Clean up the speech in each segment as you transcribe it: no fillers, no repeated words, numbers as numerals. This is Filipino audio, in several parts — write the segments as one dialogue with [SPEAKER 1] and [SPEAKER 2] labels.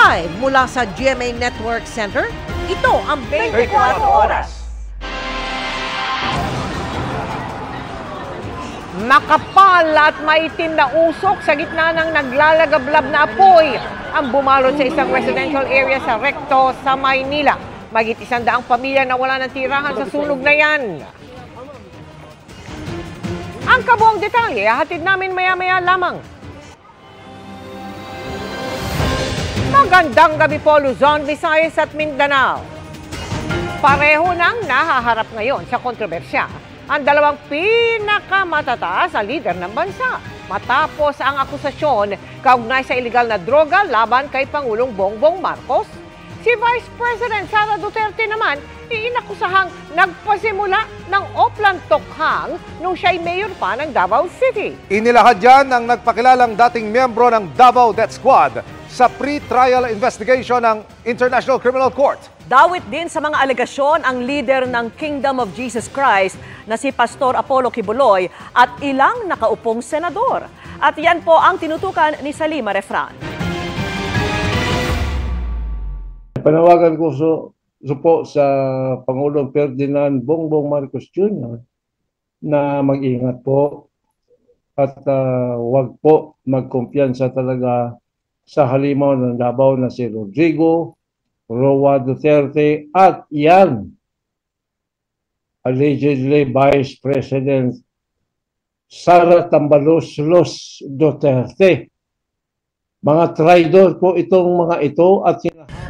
[SPEAKER 1] Live mula sa GMA Network Center, ito ang 24 Oras. Makapal at maitim na usok sa gitna ng naglalagablab na apoy ang bumalot sa isang residential area sa Recto sa Maynila. Mahigit 100 pamilya na wala ng tirahan sa sunog na yan. Ang kabuang detalye, hatid namin maya-maya lamang. Magandang gabi po, Luzon, Visayas at Mindanao. Pareho nang nahaharap ngayon sa kontrobersya ang dalawang pinakamatataas na lider ng bansa matapos ang akusasyon kaugnay sa iligal na droga laban kay Pangulong Bongbong Marcos. Si Vice President Sara Duterte naman inakusahang nagpasimula ng Oplan Tokhang nung siya'y mayor pa ng Davao City.
[SPEAKER 2] Inilahad yan ang nagpakilalang dating miyembro ng Davao Death Squad sa pre-trial investigation ng International Criminal Court.
[SPEAKER 3] Dawit din sa mga alegasyon ang leader ng Kingdom of Jesus Christ na si Pastor Apollo Kibuloy at ilang nakaupong senador. At yan po ang tinutukan ni Salima Refran.
[SPEAKER 4] Panawagan ko po sa Pangulong Ferdinand Bongbong Marcos Jr. na mag-ingat po at wag po magkumpiyansa talaga sa halimaw ng Davao na si Rodrigo Roa Duterte at yan allegedly Vice President Sara Tambaloslos Duterte. Mga traidor po itong mga ito at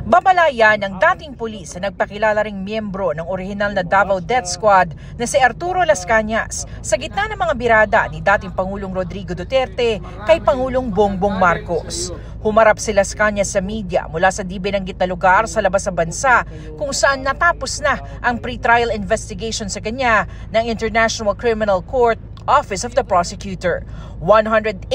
[SPEAKER 5] babalayan ng dating pulis na nagpakilala ring miyembro ng orihinal na Davao Death Squad na si Arturo Las Cañas sa gitna ng mga birada ni dating Pangulong Rodrigo Duterte kay Pangulong Bongbong Marcos. Humarap si Las Cañas sa media mula sa di binanggit na lugar sa labas ng bansa kung saan natapos na ang pre-trial investigation sa kanya ng International Criminal Court Office of the Prosecutor. 186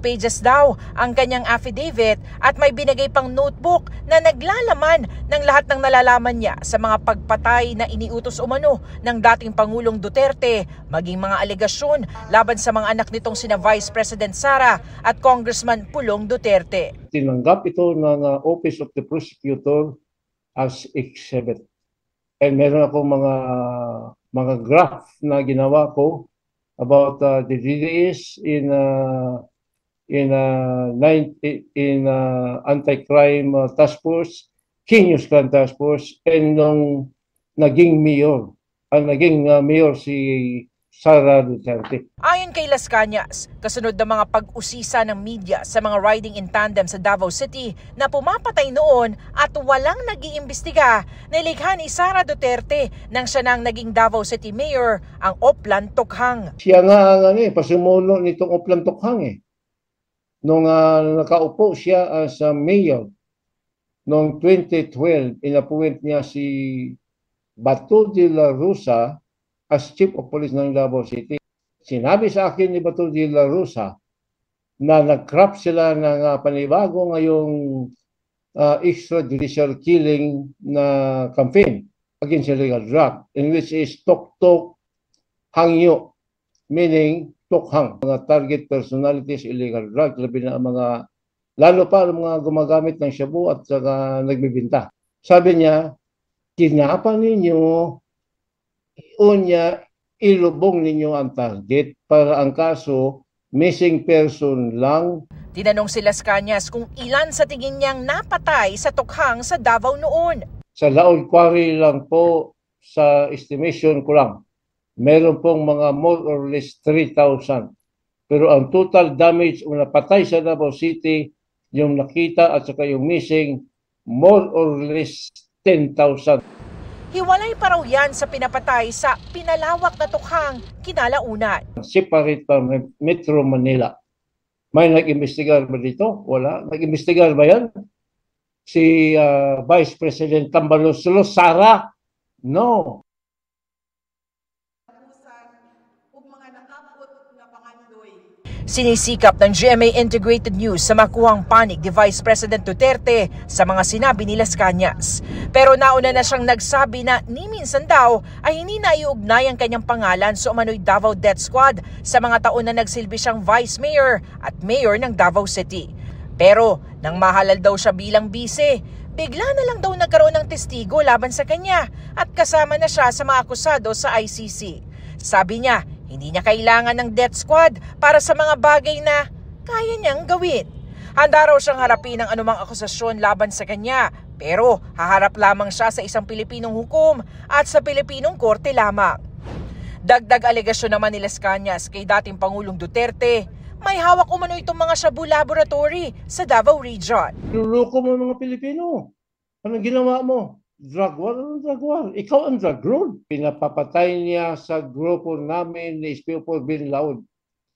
[SPEAKER 5] pages daw ang kanyang affidavit at may binigay pang notebook na naglalaman ng lahat ng nalalaman niya sa mga pagpatay na iniutos umano ng dating Pangulong Duterte, maging mga alegasyon laban sa mga anak nitong sina Vice President Sara at Congressman Pulong Duterte.
[SPEAKER 4] Tinanggap ito ng Office of the Prosecutor as exhibit. And meron akong mga graph na ginawa ko about the DDS in anti-crime task force, Kinyos Clan Task Force, and nung naging mayor, mayor si Sara Duterte.
[SPEAKER 5] Ayon kay Las Cañas, kasunod ng mga pag-usisa ng media sa mga riding in tandem sa Davao City na pumapatay noon at walang nag-iimbestiga, nilikha ni Sara Duterte nang siya nang naging Davao City Mayor ang Oplan Tokhang.
[SPEAKER 4] Siya nga ang pasimuno nitong Oplan Tokhang . Nung nakaupo siya as mayor noong 2012, inappoint niya si Bato de la Rosa as Chief of Police ng Davao City. Sinabi sa akin ni Bato de la Rosa na nag-craft sila ng panibago ngayong extrajudicial killing na campaign against illegal drug, in which is Tok-Tok Hangyo, meaning Tokhang, mga target personalities illegal drug, labi na mga, lalo pa mga gumagamit ng shabu at saka nagbibinta. Sabi niya, kinapan ninyo, unya ilubong ninyo ang target para ang kaso missing person lang.
[SPEAKER 5] Tinanong si Las Cañas kung ilan sa tingin niyang napatay sa Tokhang sa Davao noon.
[SPEAKER 4] Sa Laon Quarry lang po, sa estimation ko lang, meron pong mga more or less 3,000. Pero ang total damage o napatay sa Davao City, yung nakita at saka yung missing, more or less 10,000.
[SPEAKER 5] Hiwalay pa raw yan sa pinapatay sa pinalawak na Tokhang kinalaunan.
[SPEAKER 4] Separate from Metro Manila. May nag-imbestigar ba dito? Wala. Nag-imbestigar ba yan? Si Vice President Tambaloslos Sara? No.
[SPEAKER 5] Sinisikap ng GMA Integrated News sa makuhang panig ni Vice President Duterte sa mga sinabi ni Las Cañas. Pero nauna na siyang nagsabi na ni minsan daw ay hindi naiugnay ang kanyang pangalan sa umano'y Davao Death Squad sa mga taon na nagsilbi siyang Vice Mayor at Mayor ng Davao City. Pero nang mahalal daw siya bilang bise, bigla na lang daw nagkaroon ng testigo laban sa kanya at kasama na siya sa mga akusado sa ICC. Sabi niya, hindi niya kailangan ng death squad para sa mga bagay na kaya niyang gawin. Handa raw siyang harapin ang anumang akusasyon laban sa kanya, pero haharap lamang siya sa isang Pilipinong hukom at sa Pilipinong korte lamang. Dagdag alegasyon naman ni Las Cañas kay dating Pangulong Duterte, may hawak umano itong mga shabu laboratory sa Davao Region.
[SPEAKER 4] Niloloko mo mga Pilipino. Anong ginawa mo? Drug war? Anong drug war? Ikaw ang drug lord. Pinapapatay niya sa grupo namin ni Espiofor Bin Laud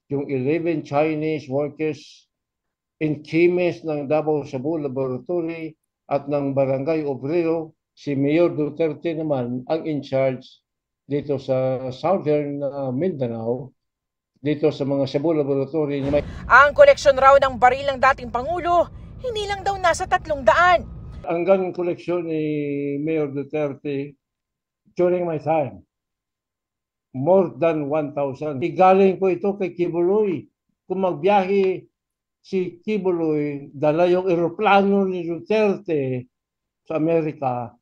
[SPEAKER 4] yung 11 Chinese workers in chemist ng Davao Shabu Laboratory at ng Barangay Obrero. Si Mayor Duterte naman ang in charge dito sa Southern Mindanao, dito sa mga Shabu Laboratory.
[SPEAKER 5] Ang koleksyon raw ng baril ng dating Pangulo, hindi lang daw nasa 300.
[SPEAKER 4] Hanggang koleksyon ni Mayor Duterte during my time, more than 1,000. Igaling po ito kay Kibuloy. Kung magbiyahe si Kibuloy, dala yung eroplano ni Duterte sa Amerika.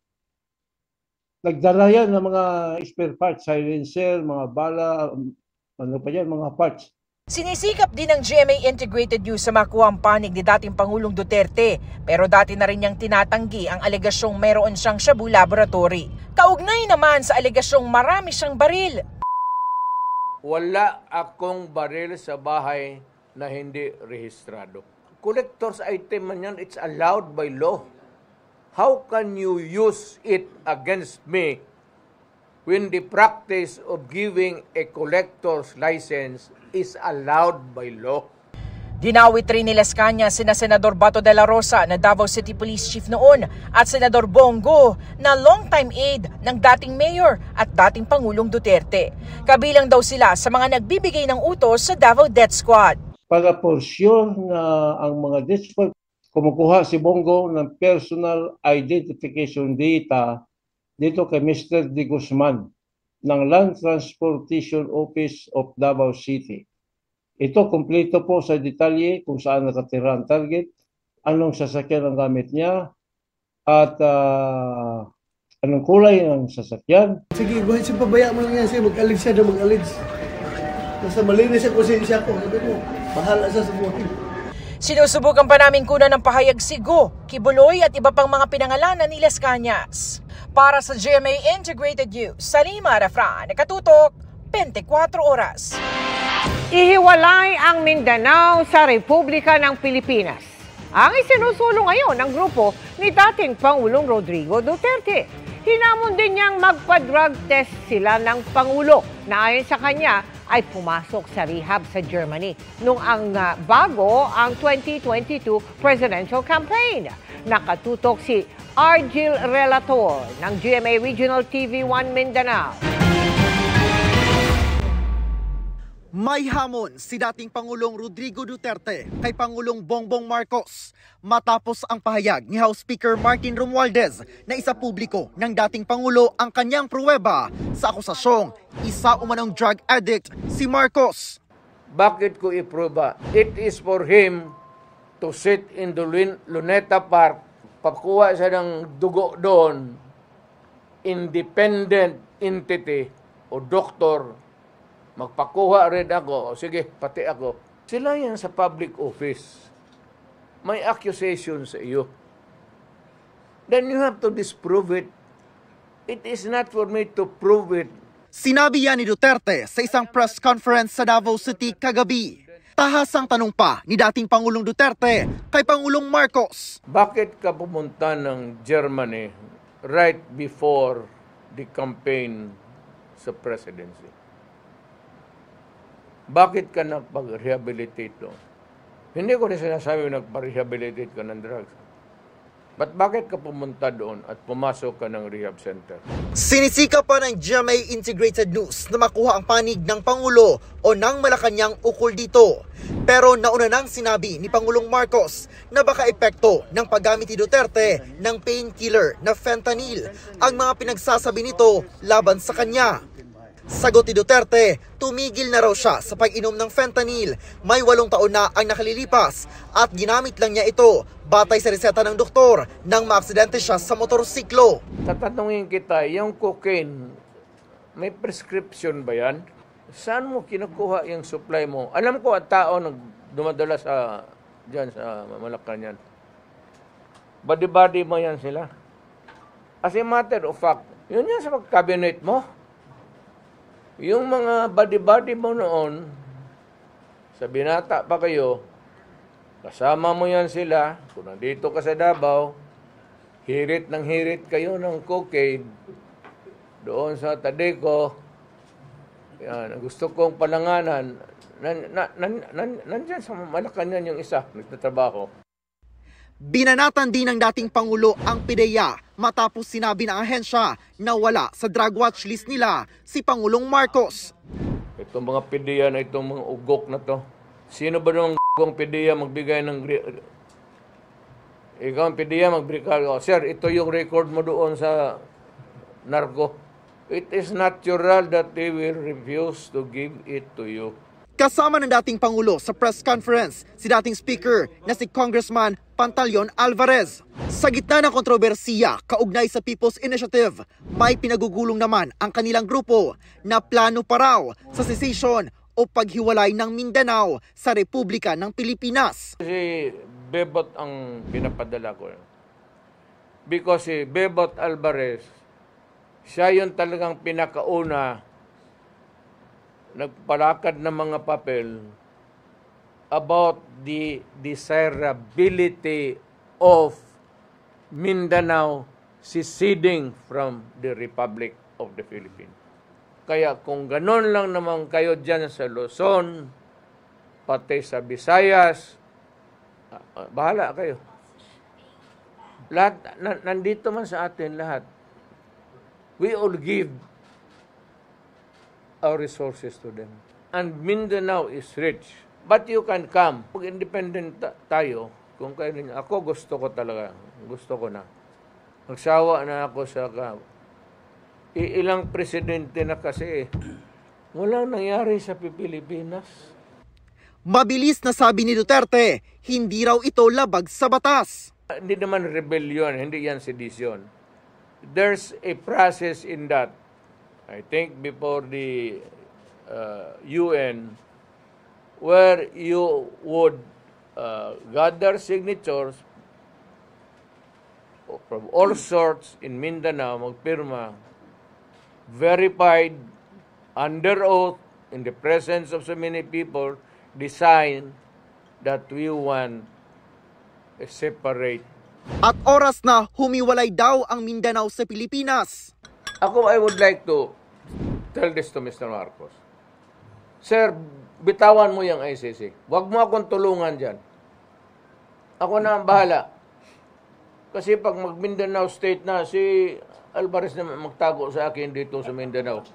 [SPEAKER 4] Nagdala yan ng mga spare parts, silencer, mga bala, ano pa yan, mga parts.
[SPEAKER 5] Sinisikap din ng GMA Integrated News sa makuha ang panig ni dating Pangulong Duterte, pero dati na rin niyang tinatanggi ang alegasyong mayroon siyang shabu laboratory. Kaugnay naman sa alegasyong marami siyang baril.
[SPEAKER 6] Wala akong baril sa bahay na hindi rehistrado. Collector's item man yan, it's allowed by law. How can you use it against me when the practice of giving a collector's license is allowed by law?
[SPEAKER 5] Dinawit rin ni Las Cañas sina Senador Bato de la Rosa na Davao City Police Chief noon at Senador Bongo na longtime aide ng dating mayor at dating Pangulong Duterte. Kabilang daw sila sa mga nagbibigay ng utos sa Davao Death Squad.
[SPEAKER 4] Para for sure na ang mga death squad, kumukuha si Bongo ng personal identification data dito kay Mr. De Guzman ng Land Transportation Office of Davao City. Ito, kompleto po sa detalye kung saan nakatira ang target, anong sasakyan ang gamit niya, at anong kulay ng sasakyan.
[SPEAKER 7] Sige, buhay siya, pabaya mo lang yan siya, mag-alig siya na mag-alig. Nasa malinis siya, konsensya ko, sabi mo, bahala siya sa buhay.
[SPEAKER 5] Sinusubukan pa namin kunan ng pahayag si Go, Kibuloy at iba pang mga pinangalanan ni Las Cañas. Para sa GMA Integrated News, Salima Refran, nakatutok, 24 oras.
[SPEAKER 1] Ihiwalay ang Mindanao sa Republika ng Pilipinas. Ang isinusulong ngayon ng grupo ni dating Pangulong Rodrigo Duterte. Hinamon din niyang magpa-drug test sila ng Pangulo na ayon sa kanya ay pumasok sa rehab sa Germany nung ang bago ang 2022 presidential campaign. Nakatutok si Argil Relator ng GMA Regional TV 1 Mindanao.
[SPEAKER 8] May hamon si dating Pangulong Rodrigo Duterte kay Pangulong Bongbong Marcos matapos ang pahayag ni House Speaker Martin Romualdez na isa publiko ng dating Pangulo ang kanyang pruweba sa akusasyong isa umanong drug addict si Marcos.
[SPEAKER 6] Bakit ko iprueba? It is for him to sit in the Luneta Park, pakuha siya ng dugo doon, independent entity o doktor, magpakuha rin ako, sige, pati ako. Sila yan sa public office. May accusation sa iyo. Then you have to disprove it. It is not for me to prove it.
[SPEAKER 8] Sinabi yan ni Duterte sa isang press conference sa Davao City kagabi. Tahasang tanong pa ni dating Pangulong Duterte kay Pangulong Marcos.
[SPEAKER 6] Bakit ka pumunta ng Germany right before the campaign sa presidency? Bakit ka nagpag-rehabilitate doon? Hindi ko rin sinasabi nagpag-rehabilitate ka ng drugs. But bakit ka pumunta doon at pumasok ka ng rehab center?
[SPEAKER 8] Sinisika pa ng GMA Integrated News na makuha ang panig ng Pangulo o ng Malacanang ukol dito. Pero nauna nang sinabi ni Pangulong Marcos na baka epekto ng paggamit ni Duterte ng painkiller na fentanyl ang mga pinagsasabi nito laban sa kanya. Sagot ni Duterte, tumigil na raw siya sa pag-inom ng fentanyl. May 8 taon na ang nakalilipas at ginamit lang niya ito batay sa reseta ng doktor nang maaksidente siya sa motorsiklo.
[SPEAKER 6] Tatanungin kita, yung cocaine, may prescription ba yan? Saan mo kinukuha yung supply mo? Alam ko at tao dumadala dyan sa Malacanang. Body-body mo yan sila. As a matter of fact, yun yan sa cabinet mo. Yung mga body-body mo noon, sa binata pa kayo, kasama mo yan sila, kung nandito ka sa Davao, hirit kayo ng cocaine, doon sa Tadeco, yan, gusto kong palanganan, nandyan sa Malacanang yung isa, nagtatrabaho.
[SPEAKER 8] Binanatan din ng dating Pangulo ang PIDEA matapos sinabi ng ahensya na wala sa drug watch list nila si Pangulong Marcos.
[SPEAKER 6] Itong mga PIDEA na itong mga ugok na to, sino ba nung PIDEA magbigay ng... Ikaw ang PIDEA magbigay, sir, ito yung record mo doon sa narco. It is natural that they will refuse to give it to you.
[SPEAKER 8] Kasama ng dating Pangulo sa press conference si dating Speaker na si Congressman Pantaleon Alvarez. Sa gitna ng kontrobersiya kaugnay sa People's Initiative, may pinagugulong naman ang kanilang grupo na plano pa raw sa secession o paghiwalay ng Mindanao sa Republika ng Pilipinas.
[SPEAKER 6] Si Bebot ang pinapadala ko. Because si Bebot Alvarez, siya yung talagang pinakauna nagpalakad ng mga papel about the desirability of Mindanao seceding from the Republic of the Philippines. Kaya kung ganon lang naman kayo dyan sa Luzon, pati sa Visayas, bahala kayo. Lahat, nandito man sa atin lahat. We all give our resources to them. And Mindanao is rich. But you can come. Pag independent tayo, kung kayo ninyo, ako gusto ko talaga. Gusto ko na. Magsawa na ako sa ilang presidente na kasi walang nangyari sa Pilipinas.
[SPEAKER 8] Mabilis na sabi ni Duterte, hindi raw ito labag sa batas.
[SPEAKER 6] Hindi naman rebellion, hindi yan sedition. There's a process in that. I think before the UN, where you would gather signatures from all sorts in Mindanao, magpirma, verified, under oath, in the presence of so many people, decide that we want a separate.
[SPEAKER 8] At oras na humiwalay daw ang Mindanao sa Pilipinas.
[SPEAKER 6] Ako, I would like to tell this to Mr. Marcos. Sir, bitawan mo yung ICC. Huwag mo akong tulungan dyan. Ako na ang bahala. Kasi pag mag-Mindanao State na, si Alvarez na magtago sa akin dito sa Mindanao.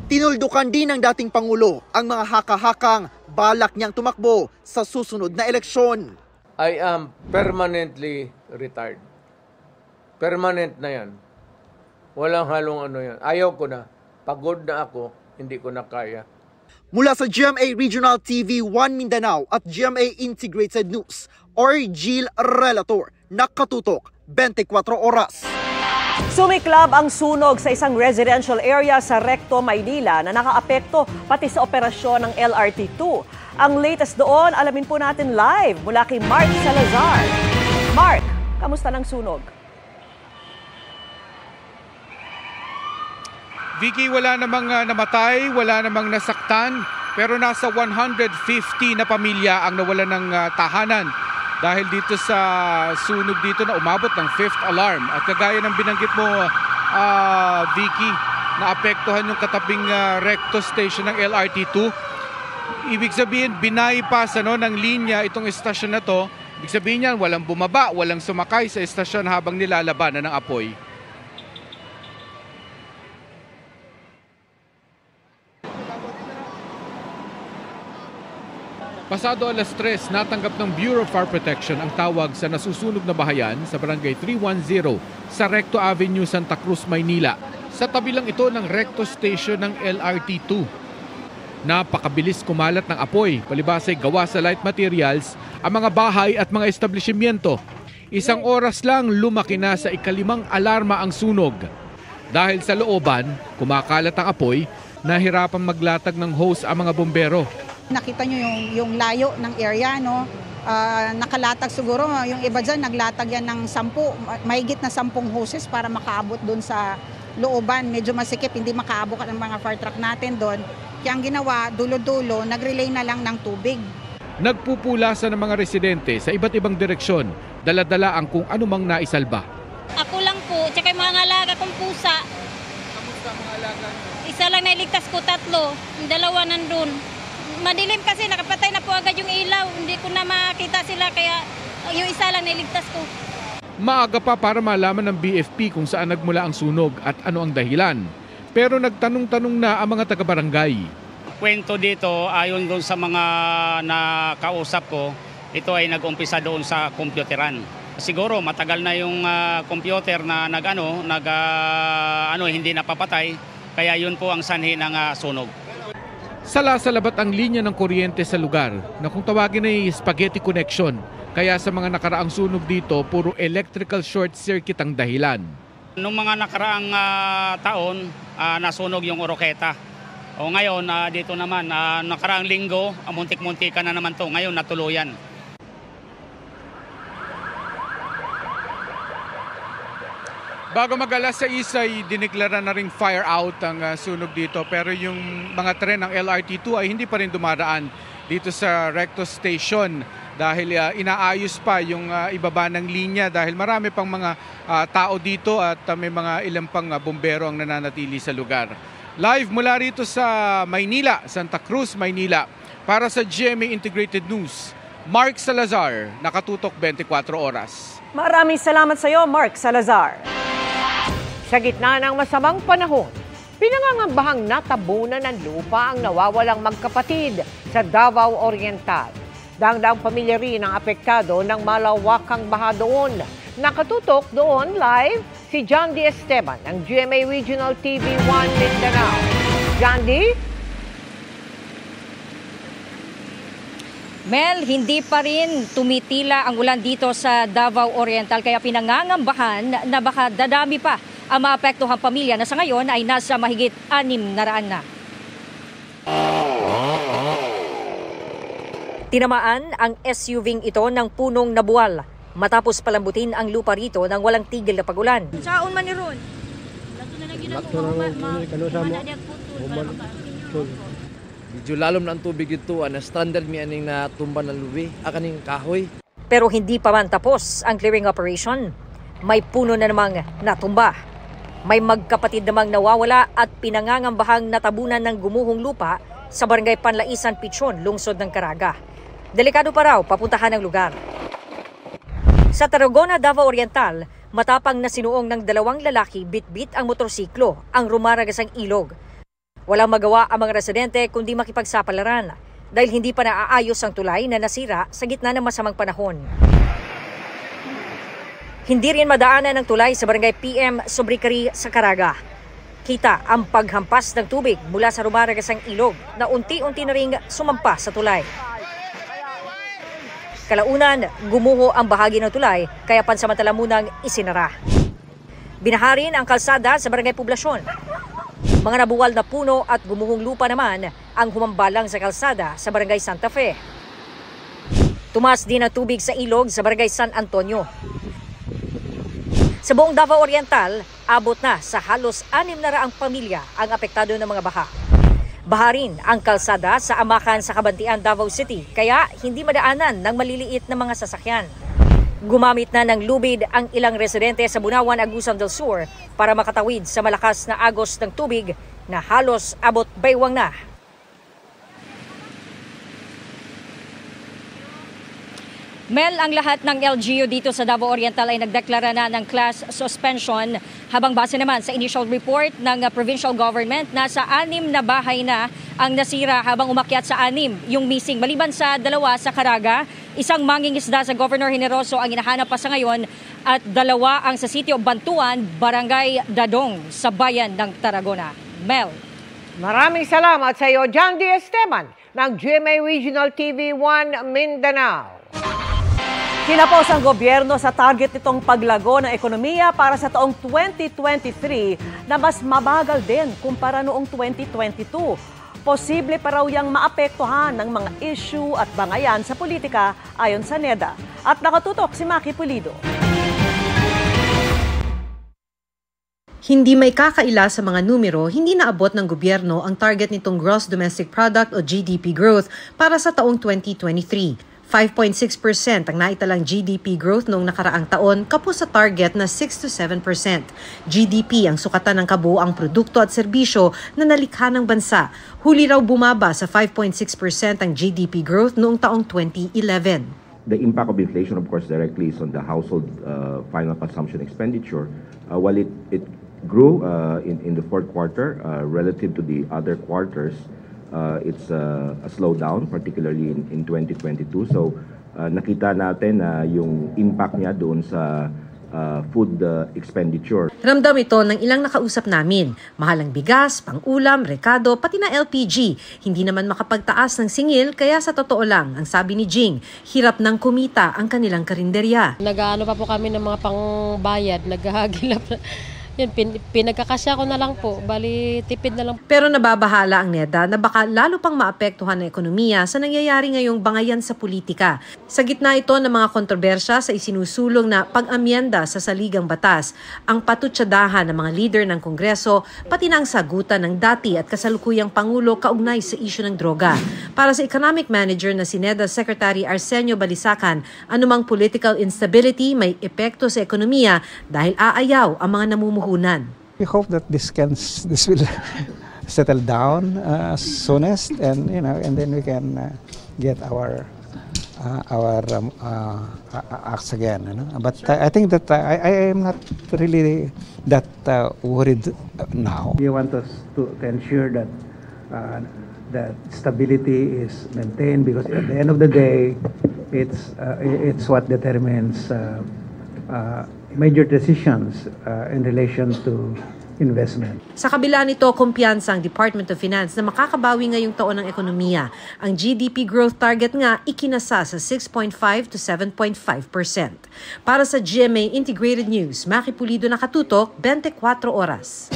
[SPEAKER 8] Tinuldukan din ng dating Pangulo ang mga haka-hakang balak niyang tumakbo sa susunod na eleksyon.
[SPEAKER 6] I am permanently retired. Permanent na yan. Walang halong ano yan. Ayaw ko na. Pagod na ako. Hindi ko na kaya.
[SPEAKER 8] Mula sa GMA Regional TV 1 Mindanao at GMA Integrated News, Orgil Relator, nakatutok 24 oras.
[SPEAKER 3] Sumiklab ang sunog sa isang residential area sa Recto, Maynila na nakaapekto pati sa operasyon ng LRT2. Ang latest doon, alamin po natin live mula kay Mark Salazar. Mark, kamusta ng sunog?
[SPEAKER 9] Vicky, wala namang namatay, wala namang nasaktan, pero nasa 150 na pamilya ang nawalan ng tahanan dahil dito sa sunog dito na umabot ng 5th alarm. At kagaya ng binanggit mo, Vicky, naapektuhan yung katabing Recto station ng LRT2. Ibig sabihin, binaypas ng linya itong estasyon na to. Ibig sabihin yan, walang bumaba, walang sumakay sa estasyon habang nilalabanan ng apoy. Pasado alas 3, natanggap ng Bureau of Fire Protection ang tawag sa nasusunog na bahayan sa Barangay 310 sa Recto Avenue, Santa Cruz, Maynila. Sa tabi lang ito ng recto station ng LRT2. Napakabilis kumalat ng apoy, palibasay gawa sa light materials, ang mga bahay at mga establishmento. Isang oras lang lumaki na sa ika-5 alarma ang sunog. Dahil sa looban, kumakalat ang apoy, nahirapang maglatag ng hose ang mga bombero.
[SPEAKER 10] Nakita nyo yung layo ng area, no? Nakalatag siguro, yung iba dyan naglatag yan ng 10, mahigit na 10 hoses para makaabot doon sa looban. Medyo masikip, hindi makaabot ng mga fire truck natin doon. Kaya ang ginawa, dulo-dulo, nag-relay na lang ng tubig.
[SPEAKER 9] Nagpupulasan ng mga residente sa iba't ibang direksyon, dala-dala ang kung anumang naisalba.
[SPEAKER 11] Ako lang po, tsaka yung mga alaga kong pusa.
[SPEAKER 9] Kamusta mga alaga?
[SPEAKER 11] Isa lang nailigtas ko, 3, yung 2 nandun. Madilim kasi, nakapatay na po agad yung ilaw. Hindi ko na makita sila, kaya yung isa lang nailigtas ko.
[SPEAKER 9] Maaga pa para malaman ng BFP kung saan nagmula ang sunog at ano ang dahilan. Pero nagtanong-tanong na ang mga taga-barangay.
[SPEAKER 12] Kwento dito, ayon doon sa mga nakausap ko, ito ay nag-umpisa doon sa kompyuteran. Siguro matagal na yung computer na hindi napapatay, kaya yun po ang sanhi ng sunog.
[SPEAKER 9] Salasalabat ang linya ng kuryente sa lugar na kung tawagin ay spaghetti connection. Kaya sa mga nakaraang sunog dito, puro electrical short circuit ang dahilan.
[SPEAKER 12] Noong mga nakaraang taon, nasunog yung Oroqueta. O ngayon, dito naman, nakaraang linggo, muntik-muntika na naman to. Ngayon, natuluyan.
[SPEAKER 9] Bago mag-alas 6 ay diniklara na ring fire out ang sunog dito. Pero yung mga tren ng LRT2 ay hindi pa rin dumaraan dito sa recto station. Dahil inaayos pa yung ibaba ng linya dahil marami pang mga tao dito at may mga ilang pang bombero ang nananatili sa lugar. Live mula rito sa Maynila, Santa Cruz, Maynila. Para sa GMA Integrated News, Mark Salazar, nakatutok 24 oras.
[SPEAKER 3] Maraming salamat sa iyo, Mark Salazar.
[SPEAKER 1] Sa gitna ng masamang panahon, pinangangambahang natabunan ng lupa ang nawawalang magkapatid sa Davao Oriental. Dangdang pamilya rin ang apektado ng malawakang baha doon. Nakatutok doon live si John D. Esteban ng GMA Regional TV 1 Mindanao. John D?
[SPEAKER 13] Mel, hindi pa rin tumitila ang ulan dito sa Davao Oriental kaya pinangangambahan na baka dadami pa ang maapektuhang pamilya na sa ngayon ay nasa mahigit 600 na. Tinamaan ang SUV ito ng punong nabuwal matapos palambutin ang lupa rito ng walang tigil na pagulan.
[SPEAKER 11] Saon man ni Ron?
[SPEAKER 14] Medyo lalom na ang tubig ito, na standard mi aning na tumba ng lubi, akaning kahoy.
[SPEAKER 13] Pero hindi pa man tapos ang clearing operation. May puno na namang natumba. May magkapatid namang nawawala at pinangangambahang natabunan ng gumuhong lupa sa barangay Panlaisan, Pichon, lungsod ng Caraga. Delikado pa raw papuntahan ng lugar. Sa Tarragona, Davao Oriental, matapang na sinuong ng 2 lalaki bitbit ang motorsiklo ang rumaragasang ilog. Walang magawa ang mga residente kundi makipagsapalaran dahil hindi pa naaayos ang tulay na nasira sa gitna ng masamang panahon. Hindi rin madaanan ng tulay sa barangay PM Sobricari sa Caraga. Kita ang paghampas ng tubig mula sa rumaragasang ilog na unti-unti na ring sumampa sa tulay. Kalaunan, gumuho ang bahagi ng tulay kaya pansamantala munang isinara. Binaharin ang kalsada sa barangay Poblasyon. Mga nabuwal na puno at gumuhong lupa naman ang humambalang sa kalsada sa barangay Santa Fe. Tumaas din ang tubig sa ilog sa barangay San Antonio. Sa buong Davao Oriental, abot na sa halos 600 pamilya ang apektado ng mga baha. Baha rin ang kalsada sa Amakan sa Kabantian, Davao City, kaya hindi madaanan ng maliliit na mga sasakyan. Gumamit na ng lubid ang ilang residente sa Bunawan, Agusan del Sur para makatawid sa malakas na agos ng tubig na halos abot baywang na. Mel, ang lahat ng LGU dito sa Davao Oriental ay nagdeklara na ng class suspension habang base naman sa initial report ng provincial government na sa 6 na bahay na ang nasira habang umakyat sa 6 yung missing. Maliban sa 2 sa Caraga, isang mangingisda sa Governor Generoso ang hinahanap pa sa ngayon at 2 ang sa sitio Bantuan, Barangay Dadong sa bayan ng Tarragona. Mel.
[SPEAKER 1] Maraming salamat sa iyo, John D. Esteban ng GMA Regional TV 1 Mindanao.
[SPEAKER 3] Kinapos ang gobyerno sa target nitong paglago ng ekonomiya para sa taong 2023 na mas mabagal din kumpara noong 2022. Posible pa raw yang maapektuhan ng mga issue at bangayan sa politika ayon sa NEDA. At nakatutok si Maki Pulido.
[SPEAKER 15] Hindi may kakaila sa mga numero, hindi naabot ng gobyerno ang target nitong Gross Domestic Product o GDP growth para sa taong 2023. 5.6% ang naitalang GDP growth noong nakaraang taon kapos sa target na 6 to 7%. GDP ang sukatan ng kabuuang produkto at serbisyo na nalikha ng bansa. Huli raw bumaba sa 5.6% ang GDP growth noong taong 2011.
[SPEAKER 16] The impact of inflation, of course, directly is on the household final consumption expenditure. While it grew in the fourth quarter relative to the other quarters, it's a slowdown, particularly in 2022. So nakita natin na yung impact niya doon sa food expenditure.
[SPEAKER 15] Ramdam ito ng ilang nakausap namin. Mahalang bigas, pang-ulam, rekado, pati na LPG. Hindi naman makapagtaas ng singil, kaya sa totoo lang, ang sabi ni Jing, hirap ng kumita ang kanilang karinderya.
[SPEAKER 17] Nag-ano pa po kami ng mga pangbayad, naghahagilap na. Yun, pinagkakasya ko na lang po, bali tipid na lang.
[SPEAKER 15] Pero nababahala ang NEDA na baka lalo pang maapektuhan ng ekonomiya sa nangyayari ngayong bangayan sa politika. Sa gitna ito ng mga kontrobersya sa isinusulong na pag-amyenda sa saligang batas, ang patutsadahan ng mga leader ng Kongreso, pati na ang sagutan ng dati at kasalukuyang Pangulo kaugnay sa isyu ng droga. Para sa Economic Manager na si NEDA Secretary Arsenio Balisacan, anumang political instability may epekto sa ekonomiya dahil aayaw ang mga namumuhunan.
[SPEAKER 18] We hope that this will settle down soonest, and and then we can get our acts again. But I think that I am not really that worried now.
[SPEAKER 19] We want us to ensure that that stability is maintained, because at the end of the day, it's what determines major decisions in relation to investment.
[SPEAKER 15] Sa kabila nito, kumpiyansa ang Department of Finance na makakabawi ngayong taon ng ekonomiya. Ang GDP growth target nga ikinasa sa 6.5 to 7.5%. Para sa GMA Integrated News, Maki Pulido, nakatutok, 24 oras.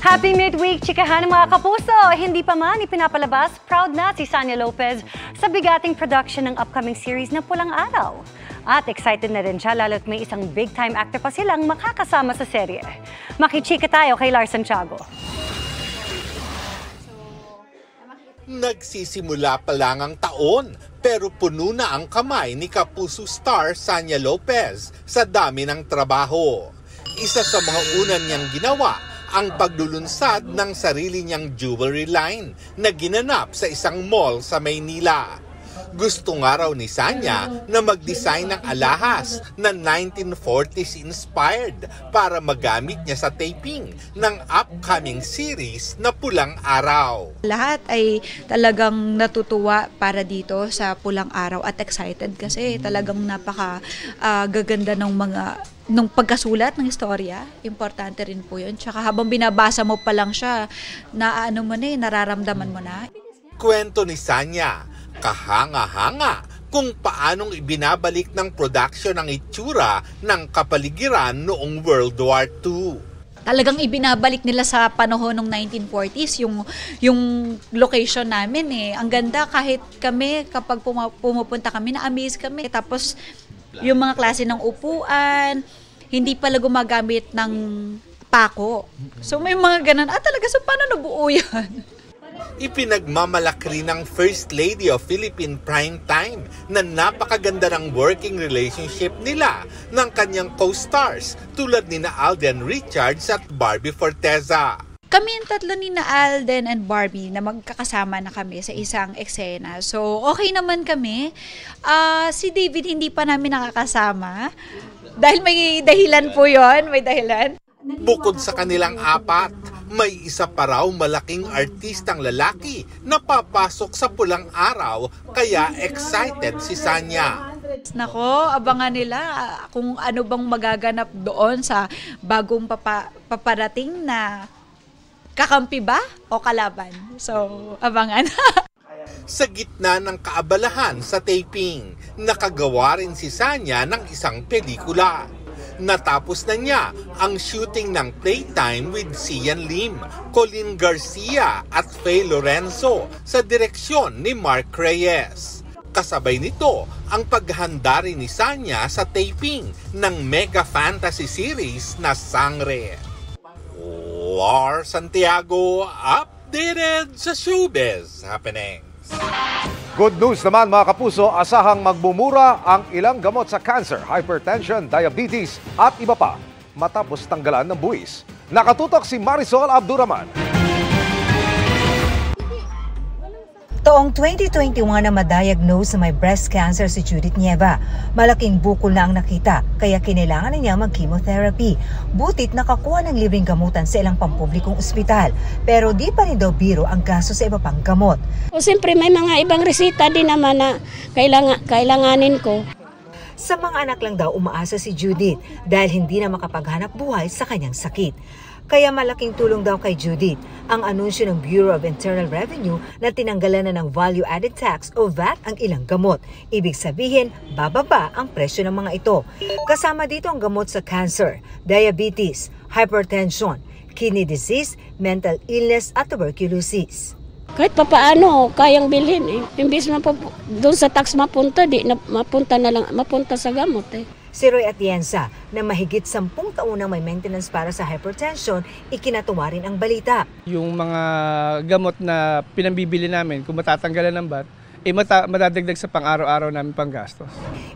[SPEAKER 20] Happy midweek, chikahan mga kapuso! Hindi pa man ipinapalabas, proud na si Sanya Lopez sa bigating production ng upcoming series na Pulang Araw. At excited na rin siya lalo't may isang big-time actor pa silang makakasama sa serye. Makichika tayo kay Lars Santiago.
[SPEAKER 21] Nagsisimula pa lang ang taon, pero puno na ang kamay ni Kapuso star Sanya Lopez sa dami ng trabaho. Isa sa mga unang niyang ginawa ang paglulunsad ng sarili niyang jewelry line na ginanap sa isang mall sa Maynila. Gusto nga raw ni Sanya na mag-design ng alahas na 1940s inspired para magamit niya sa taping ng upcoming series na Pulang Araw.
[SPEAKER 22] Lahat ay talagang natutuwa para dito sa Pulang Araw at excited kasi talagang napaka-gaganda ng nung pagkasulat ng istorya. Importante rin po yun. Tsaka habang binabasa mo pa lang siya, nararamdaman mo na.
[SPEAKER 21] Kwento ni Sanya, kahanga-hanga kung paanong ibinabalik ng production ng itsura ng kapaligiran noong World War II.
[SPEAKER 22] Talagang ibinabalik nila sa panahon ng 1940s yung location namin . Ang ganda, kahit kami kapag pumupunta kami, na-amaze kami. Tapos yung mga klase ng upuan, hindi pala gumagamit ng pako. So may mga ganun. Talaga, so paano nabuo yan?
[SPEAKER 21] Ipinagmamalaki rin ng First Lady of Philippine Primetime na napakaganda ng working relationship nila ng kanyang co-stars tulad ni Alden Richards at Barbie Forteza.
[SPEAKER 22] Kami yung tatlo ni Alden and Barbie na magkakasama na kami sa isang eksena. So, okay naman kami. Si David hindi pa namin nakakasama. Dahil may dahilan po yon, may dahilan.
[SPEAKER 21] Bukod sa kanilang 4, may isa pa raw malaking artistang lalaki na papasok sa pulang araw, kaya excited si Sanya.
[SPEAKER 22] Nako, abangan nila kung ano bang magaganap doon sa bagong paparating na kakampi ba o kalaban. So, abangan.
[SPEAKER 21] Sa gitna ng kaabalahan sa taping, nakagawa rin si Sanya ng isang pelikula. Natapos na niya ang shooting ng Playtime with Sian Lim, Colin Garcia at Faye Lorenzo sa direksyon ni Mark Reyes. Kasabay nito ang paghahanda rin ni Sanya sa taping ng mega fantasy series na Sangre. Lar Santiago, updated sa Showbiz Happenings.
[SPEAKER 2] Good news naman mga kapuso, asahang magmumura ang ilang gamot sa cancer, hypertension, diabetes at iba pa matapos tanggalan ng buwis. Nakatutok si Marisol Abduraman.
[SPEAKER 4] Taong 2021 na ma-diagnose na may breast cancer si Judith Nieva. Malaking bukol na ang nakita, kaya kinailangan na niya mag-chemotherapy. Butit nakakuha ng libreng gamutan sa ilang pampublikong ospital. Pero di pa rin daw biro ang gasto sa iba pang gamot.
[SPEAKER 23] O siyempre may mga ibang resita din naman na kailanganin ko.
[SPEAKER 4] Sa mga anak lang daw umaasa si Judith dahil hindi na makapaghanap buhay sa kanyang sakit. Kaya malaking tulong daw kay Judith ang anunsyo ng Bureau of Internal Revenue na tinanggalan na ng value-added tax o VAT ang ilang gamot. Ibig sabihin, bababa ang presyo ng mga ito. Kasama dito ang gamot sa cancer, diabetes, hypertension, kidney disease, mental illness at tuberculosis.
[SPEAKER 23] Kahit papaano, kayang bilhin eh. Imbis na doon sa tax mapunta, mapunta sa gamot eh.
[SPEAKER 4] Si Roy Atienza, na mahigit 10 taon nang may maintenance para sa hypertension, ikinatuwa rin ang balita.
[SPEAKER 24] Yung mga gamot na pinambibili namin, kung matatanggalan ng VAT, madadagdag sa pang-araw-araw namin panggastos.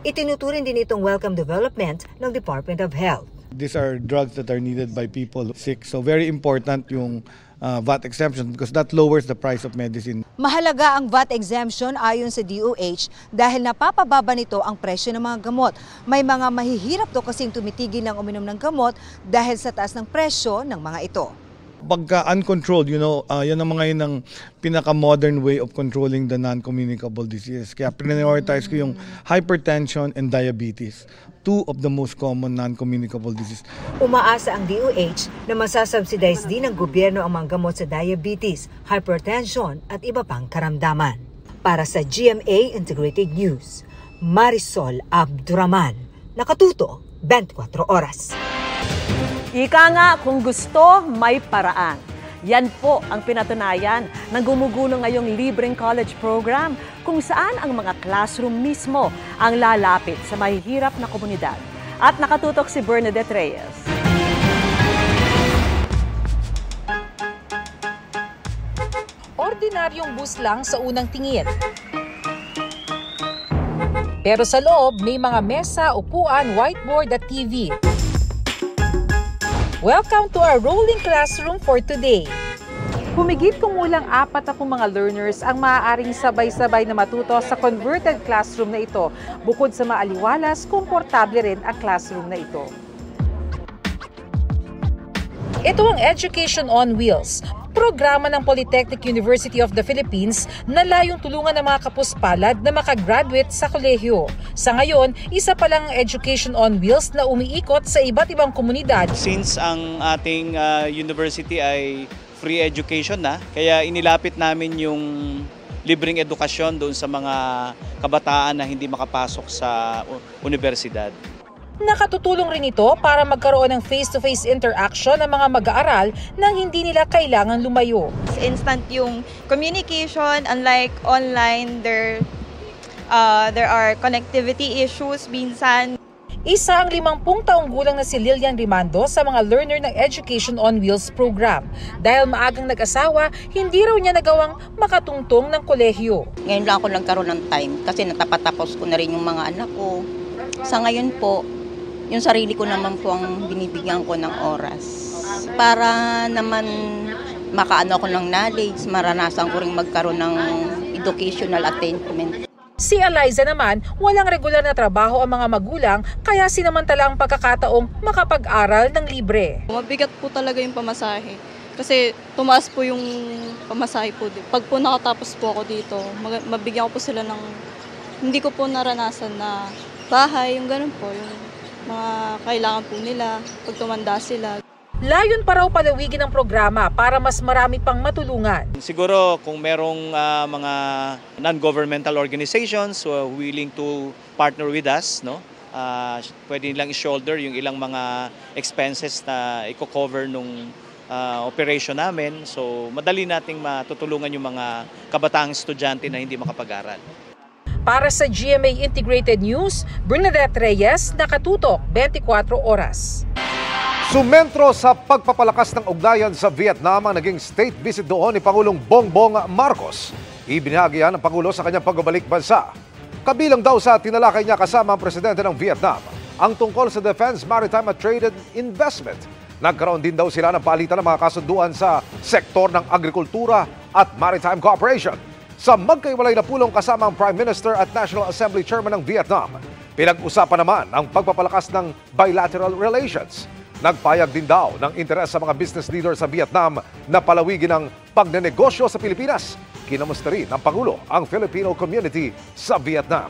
[SPEAKER 4] Itinuturin din itong welcome development ng Department of Health.
[SPEAKER 25] These are drugs that are needed by people sick, so very important yung VAT exemption because that lowers the price of medicine.
[SPEAKER 4] Mahalaga ang VAT exemption ayon sa DOH dahil napapababa nito ang presyo ng mga gamot. May mga mahihirap daw kasing tumitigil ng uminom ng gamot dahil sa taas ng presyo ng mga ito.
[SPEAKER 25] Pagka uncontrolled, yan ang mga yun ang pinaka-modern way of controlling the non-communicable diseases. Kaya prioritize ko yung hypertension and diabetes, 2 of the most common non-communicable diseases.
[SPEAKER 4] Umaasa ang DOH na masasubsidize din ng gobyerno ang mga gamot sa diabetes, hypertension at iba pang karamdaman. Para sa GMA Integrated News, Marisol Abduraman, nakatuto 24 oras.
[SPEAKER 3] Ika nga, kung gusto, may paraan. Yan po ang pinatunayan ng gumugulo ngayong libreng college program kung saan ang mga classroom mismo ang lalapit sa mahihirap na komunidad. At nakatutok si Bernadette Reyes.
[SPEAKER 5] Ordinaryong bus lang sa unang tingin. Pero sa loob, may mga mesa, upuan, whiteboard at TV. Welcome to our rolling classroom for today. Humigit kumulang 40 mga learners ang maaaring sabay-sabay na matuto sa converted classroom na ito. Bukod sa maaliwalas, komportable rin ang classroom na ito. Ito ang Education on Wheels, programa ng Polytechnic University of the Philippines na layong tulungan ng mga kapuspalad na makagraduate sa kolehiyo. Sa ngayon, isa pa lang ang Education on Wheels na umiikot sa iba't ibang komunidad.
[SPEAKER 26] Since ang ating university ay free education na, kaya inilapit namin yung libreng edukasyon doon sa mga kabataan na hindi makapasok sa universidad.
[SPEAKER 5] Nakatutulong rin ito para magkaroon ng face-to-face interaction ng mga mag-aaral nang hindi nila kailangan lumayo.
[SPEAKER 27] Instant yung communication, unlike online, there are connectivity issues minsan.
[SPEAKER 5] Isa ang 50 taong gulang na si Lilian Rimando sa mga learner ng Education on Wheels program. Dahil maagang nag-asawa, hindi raw niya nagawang makatungtong ng kolehiyo.
[SPEAKER 28] Ngayon lang ako nagkaroon ng time kasi natapatapos ko na rin yung mga anak ko. Sa ngayon po, yung sarili ko naman po ang binibigyan ko ng oras. Para naman makaano ko ng knowledge, maranasan ko rin magkaroon ng educational attainment.
[SPEAKER 5] Si Eliza naman, walang regular na trabaho ang mga magulang kaya sinamantala ang pagkakataong makapag-aral ng libre.
[SPEAKER 6] Mabigat po talaga yung pamasahe kasi tumaas po yung pamasahe po. Pag po nakatapos po ako dito, mabigyan ko po sila ng hindi ko po naranasan na bahay, yung ganun po, yung mga kailangan po nila pag tumanda sila.
[SPEAKER 5] Layon pa raw palawigin ang programa para mas marami pang matulungan.
[SPEAKER 26] Siguro kung merong mga non-governmental organizations willing to partner with us, no? Pwede nilang i-shoulder yung ilang mga expenses na i-cover nung operation namin. So madali nating matutulungan yung mga kabataang estudyante na hindi makapag-aral.
[SPEAKER 5] Para sa GMA Integrated News, Bernadette Reyes, Nakatutok, 24 Oras.
[SPEAKER 2] Sumentro sa pagpapalakas ng ugnayan sa Vietnam ang naging state visit doon ni Pangulong Bongbong Marcos. Ibinahagi yan ng Pangulo sa kanyang pagbabalik bansa. Kabilang daw sa tinalakay niya kasama ang presidente ng Vietnam ang tungkol sa defense, maritime at trade and investment. Nagkaroon din daw sila ng palitan ng mga kasunduan sa sektor ng agrikultura at maritime cooperation. Sa magkaiwalay na pulong kasama ang Prime Minister at National Assembly Chairman ng Vietnam, pinag-usapan naman ang pagpapalakas ng bilateral relations. Nagpayag din daw ng interes sa mga business leaders sa Vietnam na palawigin ang pagnenegosyo sa Pilipinas. Kinamusta rin ng Pangulo ang Filipino community sa Vietnam.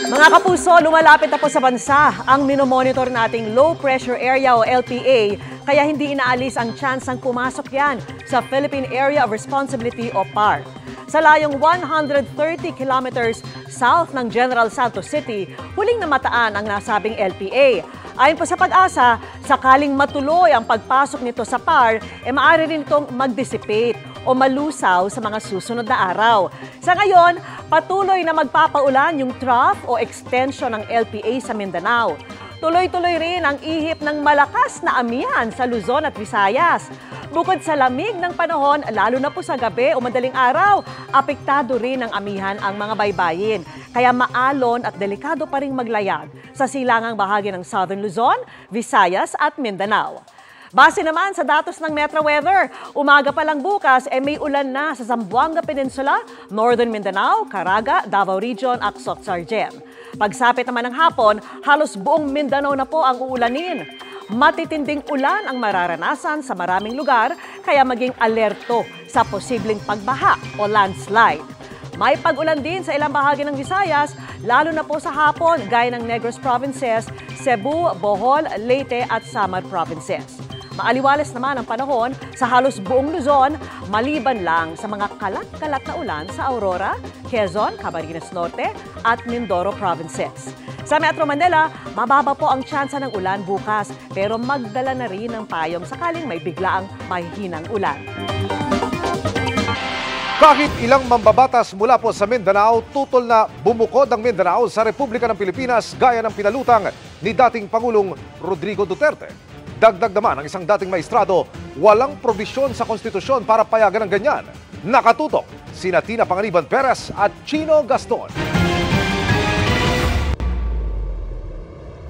[SPEAKER 3] Mga kapuso, lumalapit na po sa bansa ang minomonitor nating low pressure area o LPA, kaya hindi inaalis ang chance ng pumasok yan sa Philippine Area of Responsibility o PAR. Sa layong 130 kilometers south ng General Santos City, huling namataan ang nasabing LPA. Ayon po sa Pag-asa, sakaling matuloy ang pagpasok nito sa PAR, maaari rin itong mag-dissipate o malusaw sa mga susunod na araw. Sa ngayon, patuloy na magpapaulan yung trough o extension ng LPA sa Mindanao. Tuloy-tuloy rin ang ihip ng malakas na amihan sa Luzon at Visayas. Bukod sa lamig ng panahon, lalo na po sa gabi o madaling araw, apektado rin ng amihan ang mga baybayin. Kaya maalon at delikado pa ring maglayag sa silangang bahagi ng Southern Luzon, Visayas at Mindanao. Base naman sa datos ng Metro Weather, umaga pa lang bukas may ulan na sa Zamboanga Peninsula, Northern Mindanao, Caraga, Davao Region at Soc-Sargen. Pagsapit naman ng hapon, halos buong Mindanao na po ang uulanin. Matitinding ulan ang mararanasan sa maraming lugar, kaya maging alerto sa posibleng pagbaha o landslide. May pag-ulan din sa ilang bahagi ng Visayas, lalo na po sa hapon, gaya ng Negros Provinces, Cebu, Bohol, Leyte at Samar Provinces. Maaliwalas naman ang panahon sa halos buong Luzon, maliban lang sa mga kalat-kalat na ulan sa Aurora, Quezon, Camarines Norte at Mindoro Provinces. Sa Metro Manila, mababa po ang tsansa ng ulan bukas, pero magdala na rin ng payong sakaling may biglaang mahihinang ulan.
[SPEAKER 2] Kahit ilang mambabatas mula po sa Mindanao, tutol na bumukod ang Mindanao sa Republika ng Pilipinas gaya ng pinalutang ni dating Pangulong Rodrigo Duterte. Dagdag naman ang isang dating maestrado, walang probisyon sa konstitusyon para payagan ng ganyan. Nakatutok sina Tina Panganiban Perez at Chino Gaston.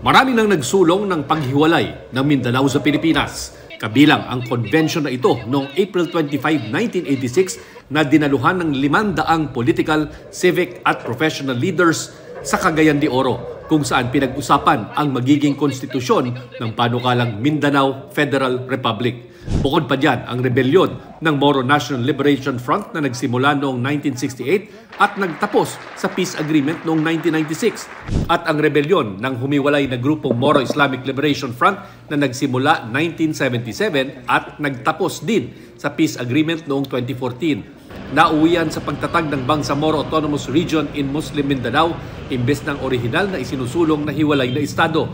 [SPEAKER 7] Marami nang nagsulong ng paghiwalay ng Mindanao sa Pilipinas. Kabilang ang konvensyon na ito noong April 25, 1986 na dinaluhan ng 500 political, civic at professional leaders sa Cagayan de Oro, kung saan pinag-usapan ang magiging konstitusyon ng panukalang Mindanao Federal Republic. Bukod pa dyan ang rebelyon ng Moro National Liberation Front na nagsimula noong 1968 at nagtapos sa peace agreement noong 1996. At ang rebelyon ng humiwalay na grupong Moro Islamic Liberation Front na nagsimula 1977 at nagtapos din sa peace agreement noong 2014. Nauwian sa pagtatag ng Bangsamoro Autonomous Region in Muslim Mindanao imbes ng orihinal na isinusulong na hiwalay na estado.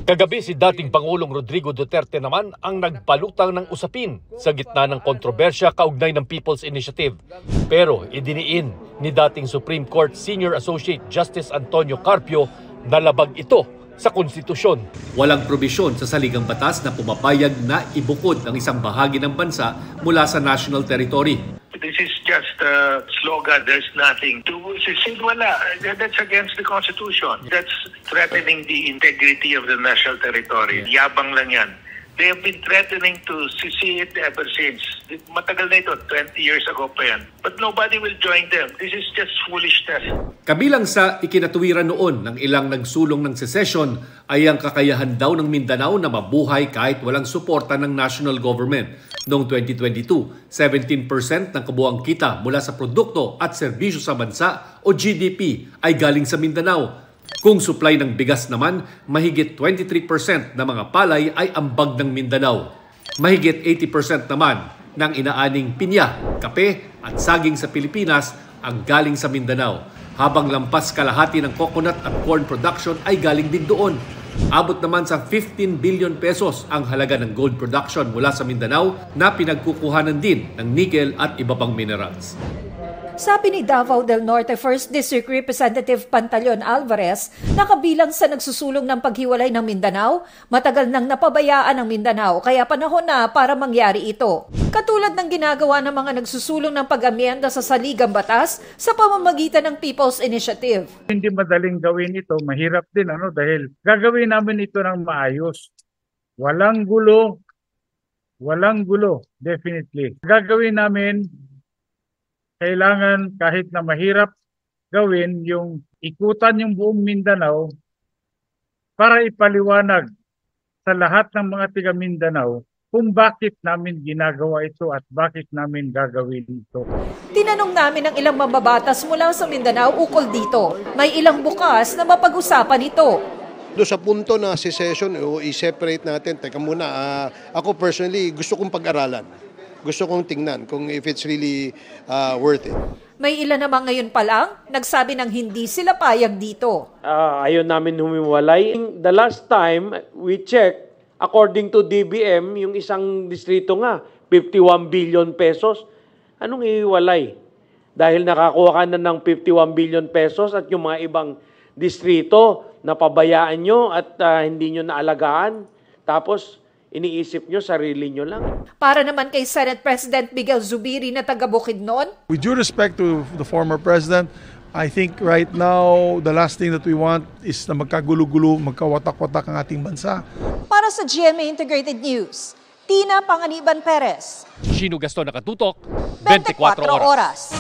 [SPEAKER 8] Kagabi si dating Pangulong Rodrigo Duterte naman ang nagpalutang ng usapin sa gitna ng kontrobersya kaugnay ng People's Initiative. Pero idiniin ni dating Supreme Court Senior Associate Justice Antonio Carpio na labag ito sa konstitusyon.
[SPEAKER 7] Walang probisyon sa saligang batas na pumapayag na ibukod ang isang bahagi ng bansa mula sa national territory.
[SPEAKER 9] This is just a slogan. There's nothing to say. Wala. That's against the Constitution. That's threatening the integrity of the national territory. Yabang lang yan. They have been threatening to see it ever since. Matagal na ito, 20 years ago pa yan. But nobody will join them. This is just foolishness.
[SPEAKER 7] Kabilang sa ikinatuwiran noon ng ilang nagsulong ng secession ay ang kakayahan daw ng Mindanao na mabuhay kahit walang suporta ng national government. Noong 2022, 17% ng kabuuang kita mula sa produkto at serbisyo sa bansa o GDP ay galing sa Mindanao. Kung supply ng bigas naman, mahigit 23% ng mga palay ay ambag ng Mindanao. Mahigit 80% naman ng inaaning pinya, kape at saging sa Pilipinas ang galing sa Mindanao, habang lampas kalahati ng coconut at corn production ay galing din doon. Abot naman sa 15 billion pesos ang halaga ng gold production mula sa Mindanao na pinagkukuhanan din ng nickel at iba pang minerals.
[SPEAKER 1] Sabi ni Davao del Norte 1st District Representative Pantaleon Alvarez na kabilang sa nagsusulong ng paghiwalay ng Mindanao, matagal nang napabayaan ang Mindanao kaya panahon na para mangyari ito. Katulad ng ginagawa ng mga nagsusulong ng pag-amyenda sa saligang batas sa pamamagitan ng People's Initiative.
[SPEAKER 10] Hindi madaling gawin ito, mahirap din dahil gagawin namin ito ng maayos. Walang gulo, definitely. Gagawin namin, kailangan kahit na mahirap gawin yung ikutan yung buong Mindanao para ipaliwanag sa lahat ng mga tiga Mindanao kung bakit namin ginagawa ito at bakit namin gagawin ito.
[SPEAKER 1] Tinanong namin ang ilang mambabatas mula sa Mindanao ukol dito. May ilang bukas na mapag-usapan ito.
[SPEAKER 11] Doon sa punto na secession o i-separate natin, teka muna, ako personally gusto kong pag-aralan. Gusto kong tingnan kung if it's really worth it.
[SPEAKER 1] May ilan naman ngayon pa lang nagsabi ng hindi sila payag dito.
[SPEAKER 12] Ayaw namin humiwalay. The last time we checked, according to DBM, yung isang distrito nga, 51 billion pesos. Anong ihiwalay? Dahil nakakuha ka na ng 51 billion pesos at yung mga ibang distrito napabayaan nyo at hindi nyo naalagaan. Tapos iniisip nyo, sarili nyo lang.
[SPEAKER 1] Para naman kay Senate President Miguel Zubiri na taga Bukidnon.
[SPEAKER 13] With due respect to the former president, I think right now, the last thing that we want is na magkagulo-gulo, magkawatak-watak ang ating bansa.
[SPEAKER 1] Para sa GMA Integrated News, Tina Panganiban Perez.
[SPEAKER 8] Gino Gaston nakatutok, 24 oras.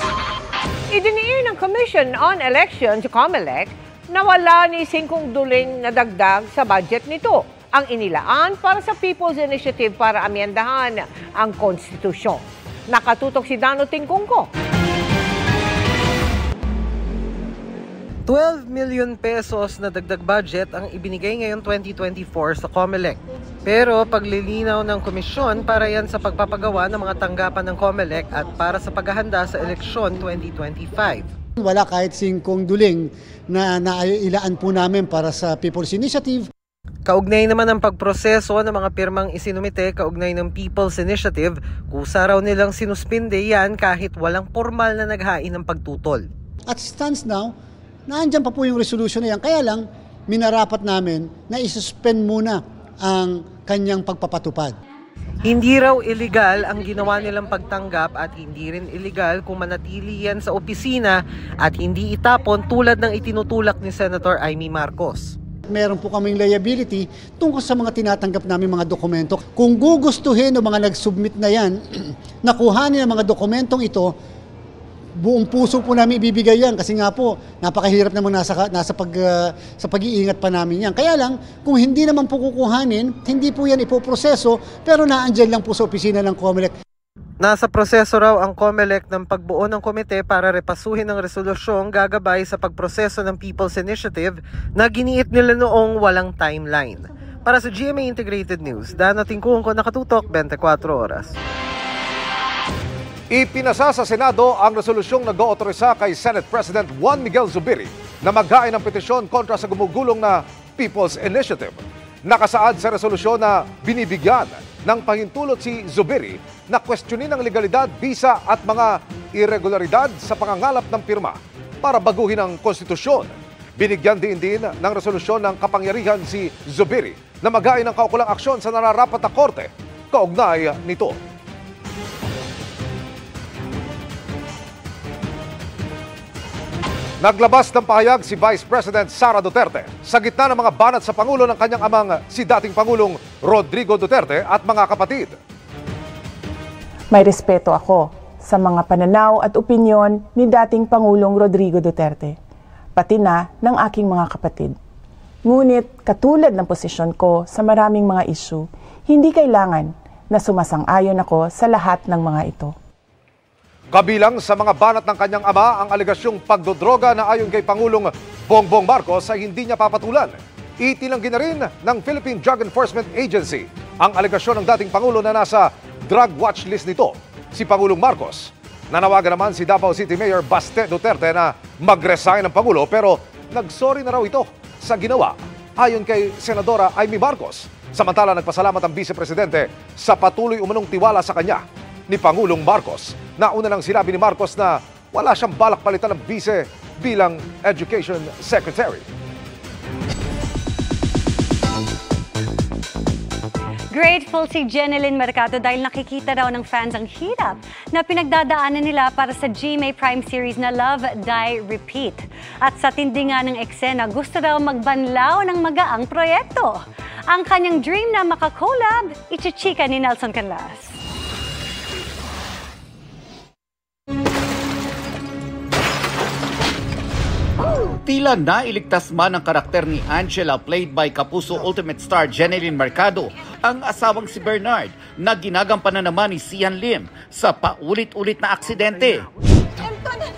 [SPEAKER 14] Idiniin ng Commission on Elections, COMELEC, na wala ni 5 duling na dagdag sa budget nito. Ang inilaan para sa People's Initiative para amyendahan ang konstitusyon. Nakatutok si Dano Tingkungko.
[SPEAKER 16] 12 million pesos na dagdag budget ang ibinigay ngayon 2024 sa COMELEC. Pero paglilinaw ng komisyon para yan sa pagpapagawa ng mga tanggapan ng COMELEC at para sa paghahanda sa eleksyon 2025.
[SPEAKER 17] Wala kahit 5 duling na nailaan po namin para sa People's Initiative.
[SPEAKER 16] Kaugnay naman ang pagproseso ng mga pirmang isinumite kaugnay ng People's Initiative, kusa raw nilang sinuspinde yan kahit walang formal na naghain ng pagtutol.
[SPEAKER 17] At stands now, naandyan pa po yung resolution na yan. Kaya lang, minarapat namin na isuspend muna ang kanyang pagpapatupad.
[SPEAKER 16] Hindi raw illegal ang ginawa nilang pagtanggap at hindi rin illegal kung manatili yan sa opisina at hindi itapon tulad ng itinutulak ni Senator Amy Marcos.
[SPEAKER 17] Meron po kaming liability tungkol sa mga tinatanggap namin mga dokumento. Kung gugustuhin ng mga nag-submit na yan, nakuhanin ang mga dokumentong ito, buong puso po namin ibibigay yan kasi nga po napakahirap naman sa pag-iingat pa namin yan. Kaya lang, kung hindi naman po kukuhanin, hindi po yan ipoproseso pero naandyan lang po sa opisina ng COMELEC.
[SPEAKER 16] Nasa proseso raw ang COMELEC ng pagbuo ng komite para repasuhin ang resolusyong gagabay sa pagproseso ng People's Initiative na giniit nila noong walang timeline. Para sa GMA Integrated News, Dano Tingkungko, nakatutok, 24 oras.
[SPEAKER 2] Ipinasa sa Senado ang resolusyong nag-ootorisa kay Senate President Juan Miguel Zubiri na maghain ng petisyon kontra sa gumugulong na People's Initiative. Nakasaad sa resolusyon na binibigyan ng pahintulot si Zubiri na kwestiyonin ang legalidad, visa at mga irregularidad sa pangangalap ng pirma para baguhin ang konstitusyon. Binigyan din ng resolusyon ng kapangyarihan si Zubiri na maghain ng kaukulang aksyon sa nararapat na korte kaugnay nito. Naglabas ng pahayag si Vice President Sara Duterte sa gitna ng mga banat sa Pangulo ng kanyang amang si dating Pangulong Rodrigo Duterte at mga kapatid.
[SPEAKER 15] May respeto ako sa mga pananaw at opinyon ni dating Pangulong Rodrigo Duterte, pati na ng aking mga kapatid. Ngunit katulad ng posisyon ko sa maraming mga issue, hindi kailangan na sumasang-ayon ako sa lahat ng mga ito.
[SPEAKER 2] Kabilang sa mga banat ng kanyang ama ang alegasyong pagdodroga na ayon kay Pangulong Bongbong Marcos ay hindi niya papatulan. Itinanggi na rin ng Philippine Drug Enforcement Agency ang alegasyon ng dating Pangulo na nasa drug watch list nito, si Pangulong Marcos. Nanawagan naman si Davao City Mayor Baste Duterte na mag-resign ng Pangulo pero nagsorry na raw ito sa ginawa ayon kay Senadora Amy Marcos. Samantala nagpasalamat ang Vice Presidente sa patuloy umanong tiwala sa kanya ni Pangulong Marcos. Nauna nang sinabi ni Marcos na wala siyang balak palitan ng vice bilang Education Secretary.
[SPEAKER 18] Grateful si Jeneline Mercado dahil nakikita raw ng fans ang hirap na pinagdadaanan nila para sa GMA Prime series na Love, Die, Repeat. At sa tindi nga ng eksena, gusto raw magbanlaw ng magaang proyekto. Ang kanyang dream na makakolab, ichichika ni Nelson Canlas.
[SPEAKER 19] Tila nailigtas man ang karakter ni Angela played by Kapuso Ultimate star Jeneline Mercado, ang asawang si Bernard na ginagampanan naman ni Sian Lim sa paulit-ulit na aksidente.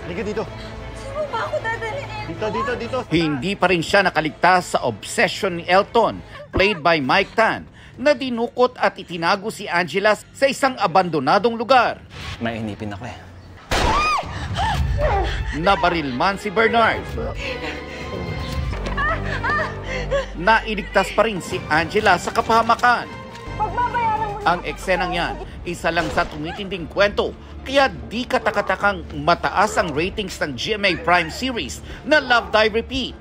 [SPEAKER 20] Halika dito.
[SPEAKER 18] Sino ba ako dadalhin?
[SPEAKER 20] Dito.
[SPEAKER 19] Hindi pa rin siya nakaligtas sa obsession ni Elton, played by Mike Tan, na dinukot at itinago si Angela sa isang abandonadong lugar.
[SPEAKER 20] Mainipin ako eh.
[SPEAKER 19] Nabaril man si Bernard. Nailigtas pa rin si Angela sa kapahamakan. Ang eksenang yan, isa lang sa tumitinding kwento, kaya di katakatakang mataas ang ratings ng GMA Prime series na Love, Die, Repeat.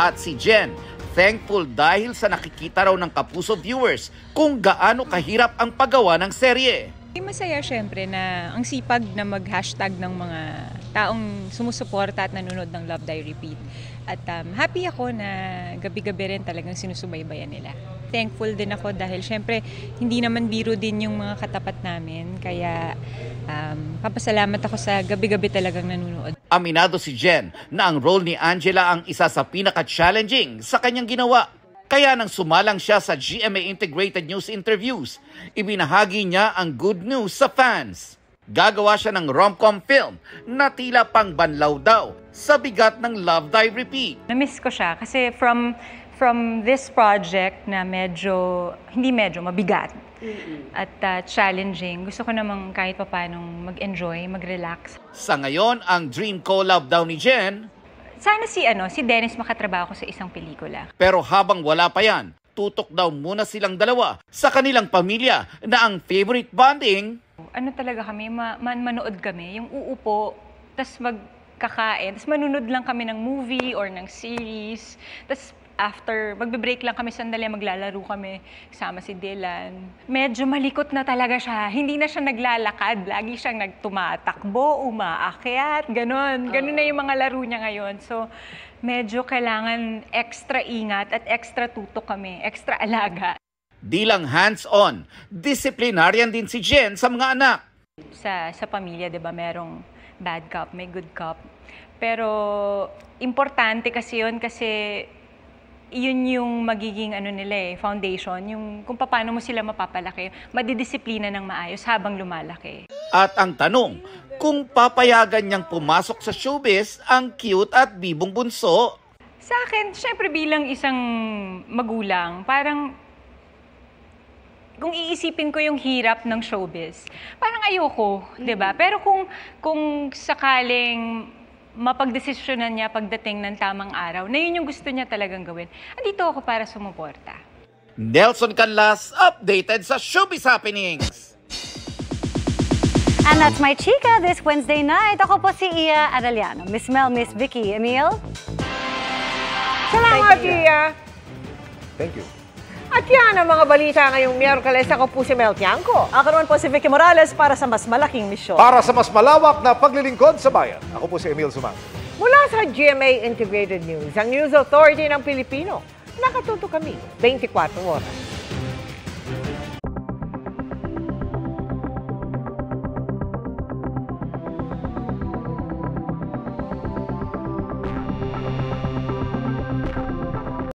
[SPEAKER 19] At si Jen, thankful dahil sa nakikita raw ng Kapuso viewers kung gaano kahirap ang paggawa ng serye.
[SPEAKER 21] Masaya syempre na ang sipag na mag-hashtag ng mga taong sumusuporta at nanonood ng Love, Die, Repeat. At happy ako na gabi-gabi rin talagang sinusubaybayan nila. Thankful din ako dahil syempre hindi naman biro din yung mga katapat namin. Kaya papasalamat ako sa gabi-gabi talagang nanonood.
[SPEAKER 19] Aminado si Jen na ang role ni Angela ang isa sa pinaka-challenging sa kanyang ginawa. Kaya nang sumalang siya sa GMA Integrated News interviews, ibinahagi niya ang good news sa fans. Gagawa siya ng rom-com film na tila pang banlaw daw sa bigat ng Love, Die, Repeat.
[SPEAKER 18] Na-miss ko siya kasi from this project na mabigat at challenging, gusto ko namang kahit pa paanong mag-enjoy, mag-relax.
[SPEAKER 19] Sa ngayon, ang dream collab daw ni Jen,
[SPEAKER 18] sana si Dennis makatrabaho ko sa isang pelikula.
[SPEAKER 19] Pero habang wala pa yan, tutok daw muna silang dalawa sa kanilang pamilya na ang favorite bonding.
[SPEAKER 18] Ano talaga kami, manood kami, yung uupo, tas magkakain, tas manunod lang kami ng movie or ng series, tas after, magbe-break lang kami sandali, maglalaro kami, kasama si Dylan. Medyo malikot na talaga siya. Hindi na siya naglalakad. Lagi siyang nagtumatakbo, umaakyat, ganon. Ganon na yung mga laro niya ngayon. So, medyo kailangan extra ingat at extra tutok kami, extra alaga.
[SPEAKER 19] Di lang hands-on, disciplinarian din si Jen sa mga anak.
[SPEAKER 18] Sa pamilya, di ba, merong bad cop, may good cop. Pero, importante kasi yun kasi yun yung magiging foundation, yung kung paano mo sila mapapalaki, madidisiplina ng maayos habang lumalaki.
[SPEAKER 19] At ang tanong, kung papayagan niyang pumasok sa showbiz ang cute at bibong bunso?
[SPEAKER 18] Sa akin, syempre bilang isang magulang, parang kung iisipin ko yung hirap ng showbiz, parang ayoko, 'di ba? Pero kung sakaling mapagdesisyonan niya pagdating ng tamang araw, na yun yung gusto niya talagang gawin, andito ako para sumuporta.
[SPEAKER 19] Nelson Canlas, updated sa Showbiz Happenings.
[SPEAKER 18] And that's my chika this Wednesday night. Ako po si Iya Arellano. Miss Mel, Miss Vicky, Emil.
[SPEAKER 14] Salamat, Iya.
[SPEAKER 2] Thank you.
[SPEAKER 14] At yan ang mga balita ngayong Miyerkules. Ako po si Mel Tiangco.
[SPEAKER 3] Ako naman po si Vicky Morales para sa mas malaking misyon.
[SPEAKER 2] Para sa mas malawak na paglilingkod sa bayan. Ako po si Emil Sumang.
[SPEAKER 14] Mula sa GMA Integrated News, ang News Authority ng Pilipino. Nakatuto kami 24 oras.